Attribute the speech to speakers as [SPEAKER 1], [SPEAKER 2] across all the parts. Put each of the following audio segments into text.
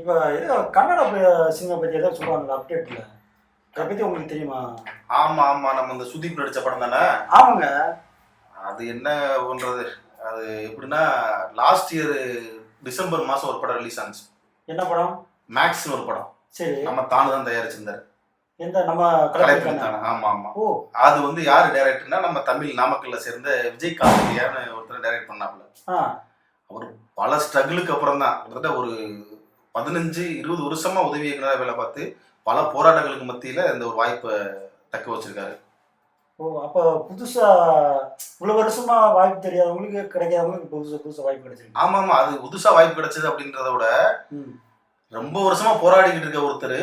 [SPEAKER 1] இப்போ இது கன்னட சினிமா பற்றி ஏதாவது சொல்லுவாங்களா அப்டேட்டில்? அதை பற்றி உங்களுக்கு தெரியுமா?
[SPEAKER 2] ஆமா ஆமா, நம்ம இந்த சுதீப் நடிச்ச படம் தானே.
[SPEAKER 1] ஆமாங்க.
[SPEAKER 2] அது என்ன பண்றது, அது எப்படின்னா லாஸ்ட் இயர் டிசம்பர் மாசம் ஒரு படம் ரிலீஸ் ஆனிச்சு.
[SPEAKER 1] என்ன படம்?
[SPEAKER 2] மேக்ஸ்னு ஒரு படம்.
[SPEAKER 1] சரி.
[SPEAKER 2] நம்ம தானு தான் தயாரிச்சிருந்தாரு.
[SPEAKER 1] எந்த நம்ம
[SPEAKER 2] கலைப்பில் தானே. ஆமா ஆமா.
[SPEAKER 1] ஓ,
[SPEAKER 2] அது வந்து யாரு டைரக்டர்னா நம்ம தமிழ் நாமக்கல்ல சேர்ந்த விஜய் கார்த்திகேயன் ஒருத்தர் டைரக்ட் பண்ணாப்புல. அவர் பல ஸ்ட்ரகிளுக்கு அப்புறம் தான் கிட்டத்தட்ட ஒரு 15-20 வருஷமா உதவி இயக்குனராக வேலை பார்த்து பல போராட்டங்களுக்கு மத்தியில இந்த ஒரு வாய்ப்பை தக்க வச்சிருக்காரு.
[SPEAKER 1] ஓ, அப்போ புதுசா இவ்வளவு வருஷமா வாய்ப்பு தெரியாதவங்களுக்கு கிடைக்காதவங்களுக்கு புதுசா புதுசா வாய்ப்பு கிடைச்சிருக்கு.
[SPEAKER 2] ஆமா ஆமா, அது புதுசா வாய்ப்பு கிடைச்சது அப்படின்றத விட ரொம்ப வருஷமா போராடிக்கிட்டு இருக்க ஒருத்தர்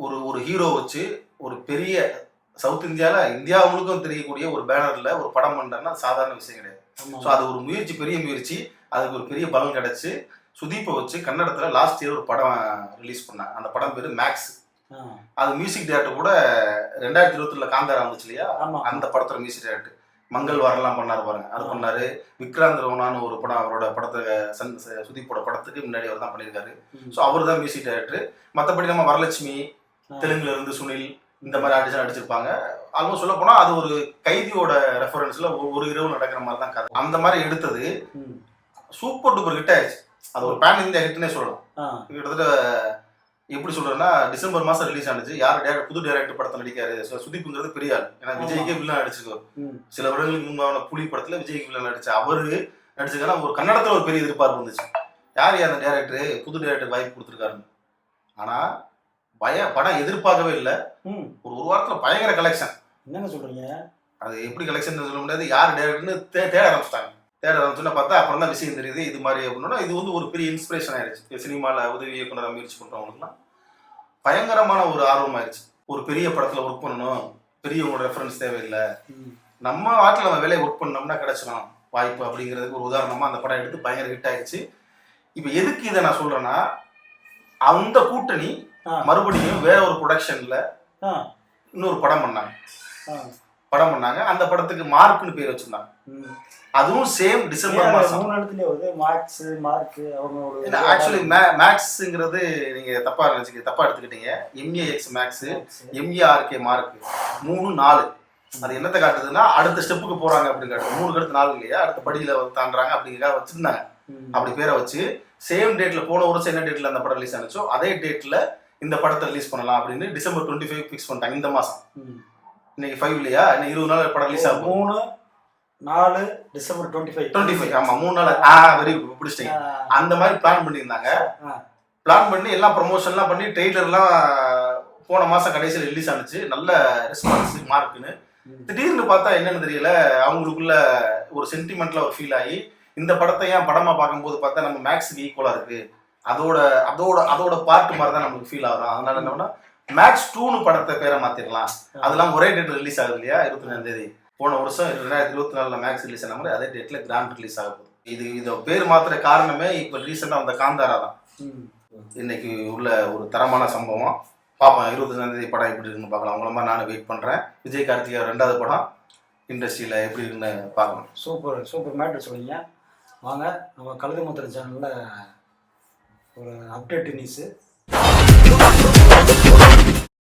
[SPEAKER 2] ஒரு ஒரு ஹீரோ வச்சு ஒரு பெரிய சவுத் இந்தியா முழுக்கும் தெரியக்கூடிய ஒரு பேனர்ல ஒரு படம் பண்றேன்னா சாதாரண விஷயம் கிடையாது. ஸோ அது ஒரு முயற்சி, பெரிய முயற்சி. அதுக்கு ஒரு பெரிய பலன் கிடைச்சு சுதீப்பை வச்சு கன்னடத்துல லாஸ்ட் இயர் ஒரு படம் ரிலீஸ் பண்ணாங்க. அந்த படம் பேரு மேக்ஸ். அது மியூசிக் டைரக்டர் கூட 2020 காந்தாரா வந்துச்சு இல்லையா, அந்த படத்துல மியூசிக் டைரக்டர் மங்கள் வரலாம் பண்ணாரு பாருங்க, அது பண்ணாரு. விக்ராந்த் ரோனான்னு ஒரு படம், அவரோட படத்தை சுதீப்போட படத்துக்கு முன்னாடி அவர் தான் பண்ணியிருக்காரு. ஸோ அவர் தான் மியூசிக் டைரக்டர். மற்றபடி நம்ம வரலட்சுமி, தெலுங்குல இருந்து சுனில், இந்த மாதிரி ஆர்டிஸ்ட் நடிச்சிருப்பாங்க. ஆல்மோஸ்ட் சொல்ல போனா அது ஒரு கைதியோட ரெஃபரன்ஸ்ல ஒரு இரவு நடக்கிற மாதிரி தான் கதை. அந்த மாதிரி எடுத்தது சூப்பர் டூப்பர் ஹிட் ஆயிடுச்சு. அது ஒரு பேன் இந்தியா ஹிட்னே சொல்லலாம். கிட்டத்தட்ட எப்படி சொல்றேன்னா டிசம்பர் மாசம் ரிலீஸ் ஆனிச்சு. யார் புது டைரக்டர் படத்தை நடிக்காரு. சுதீப்ங்கிறது பெரிய ஆள். ஏன்னா விஜய்க்கே வில்லன் நடிச்சிருக்காரு. சில வருடங்களுக்கு முன்பான புலி படத்துல விஜய்க்கு வில்லன் நடிச்சு அவரு நடிச்சிருக்காருன்னா ஒரு கன்னடத்துல ஒரு பெரிய எதிர்பார்ப்பு இருந்துச்சு. யார் அந்த டைரக்டர், புது டைரக்டர் வாய்ப்பு கொடுத்துருக்காருன்னு. ஆனா படம் எதிர்பார்க்கவே இல்லை. ஒரு வாரத்துல பயங்கர கலெக்ஷன்.
[SPEAKER 1] என்னங்க சொல்றீங்க? அது
[SPEAKER 2] எப்படி கலெக்ஷன் சொல்ல முடியாது. யார் டைரக்டர்னு தேட ஆரம்பிச்சிட்டாங்க. தேட ஆரம்பிச்சுன்னா பார்த்தா அப்புறம் தான் விஷயம் தெரியுது. இது மாதிரி அப்படின்னா இது வந்து ஒரு பெரிய இன்ஸ்பிரேஷன் ஆயிடுச்சு. சினிமாவில் உதவி இயக்குனராக முயற்சி பண்ணுறவங்களுக்குலாம் பயங்கரமான ஒரு ஆர்வம் ஆயிடுச்சு. ஒரு பெரிய படத்தில் ஒர்க் பண்ணணும், பெரியவங்களோட ரெஃபரன்ஸ் தேவையில்லை, நம்ம வாட்டில் நம்ம வேலையை ஒர்க் பண்ணோம்னா கிடைச்சிடும் வாய்ப்பு அப்படிங்கிறதுக்கு ஒரு உதாரணமாக அந்த படம் எடுத்து பயங்கர ஹிட் ஆயிடுச்சு. இப்போ எதுக்கு இதை நான் சொல்கிறேன்னா, அந்த கூட்டணி மறுபடியும் வேற ஒரு ப்ரொடக்ஷனில் இன்னொரு படம் பண்ணாங்க. அந்த படத்துக்கு மார்க்னு பேர் வச்சிருந்தாங்க. அதுவும் சேம் டிசம்பர் மாசம். ஆக்சுவலி மேக்ஸ்ங்கிறது நீங்க தப்பா எடுத்துக்கிட்டீங்க. MAX Max, MARK Mark 3 4. அது என்னத்தை காட்டுதுன்னா அடுத்த ஸ்டெப்புக்கு போறாங்க அப்படின்னு காட்டுது. 3 அடுத்த 4 இல்லையா, அடுத்த படியில தாண்டாங்க அப்படிங்கிறத வச்சிருந்தாங்க. அப்படி பேரை வச்சு சேம் டேட்ல போன வருஷம் என்ன டேட்ல அந்த படம் ரிலீஸ் ஆனிச்சோ அதே டேட்ல இந்த படத்தை ரிலீஸ் பண்ணலாம் அப்படின்னு டிசம்பர் 25 ஃபிக்ஸ் பண்ணிட்டாங்க. இந்த மாசம் இன்னைக்கு 5 இல்லையா, இன்னைக்கு 20 நாள் படம் ரிலீஸ் ஆகும்.
[SPEAKER 1] 3-4 டிசம்பர் 25.
[SPEAKER 2] ஆமா 3 நாள். வெரி குட், பிடிச்சிட்டீங்க. அந்த மாதிரி பிளான் பண்ணியிருந்தாங்க. பிளான் பண்ணி எல்லாம் ப்ரொமோஷன்லாம் பண்ணி ட்ரெய்லர்லாம் போன மாசம் கடைசியில் ரிலீஸ் ஆனிச்சு. நல்ல ரெஸ்பான்ஸ் மார்க்குன்னு. திடீர்னு பார்த்தா என்னன்னு தெரியல, அவங்களுக்குள்ள ஒரு சென்டிமெண்ட்ல ஒரு ஃபீல் ஆகி இந்த படத்தை ஏன் படமா பார்க்கும்போது பார்த்தா நம்ம மேக்ஸுக்கு ஈக்குவலா இருக்கு, அதோட பார்ட் மாதிரி தான் நமக்கு ஃபீல் ஆகும். அதனால என்னன்னா மேக்ஸ் 2னு படத்தை பேரை மாத்திரலாம். அதெல்லாம் ஒரே டேட் ரிலீஸ் ஆகுது இல்லையா, 23ஆம் தேதி. போன வருஷம் 2024 மேக்ஸ் ரிலீஸ் ஆன மாதிரி அதே டேட்ல கிராண்ட் ரிலீஸ் ஆக போகுது. இது பேர் மாத்திர காரணமே இப்ப ரீசெண்டா வந்த காந்தாரா தான். இன்னைக்கு உள்ள ஒரு தரமான சம்பவம். பார்ப்போம் 25ஆம் தேதி படம் எப்படி இருக்குன்னு பார்க்கலாம். அவங்கள மாதிரி நானும் வெயிட் பண்றேன். விஜய் கார்த்திகேயன் 2வது படம் இண்டஸ்ட்ரியில எப்படி இருக்குன்னு பார்க்கணும்.
[SPEAKER 1] சூப்பர் மேட்டர் சொல்லுங்க. வாங்க நம்ம கழுதை முத்திரை சேனல்ல ஒரு அப்டேட் நியூஸ்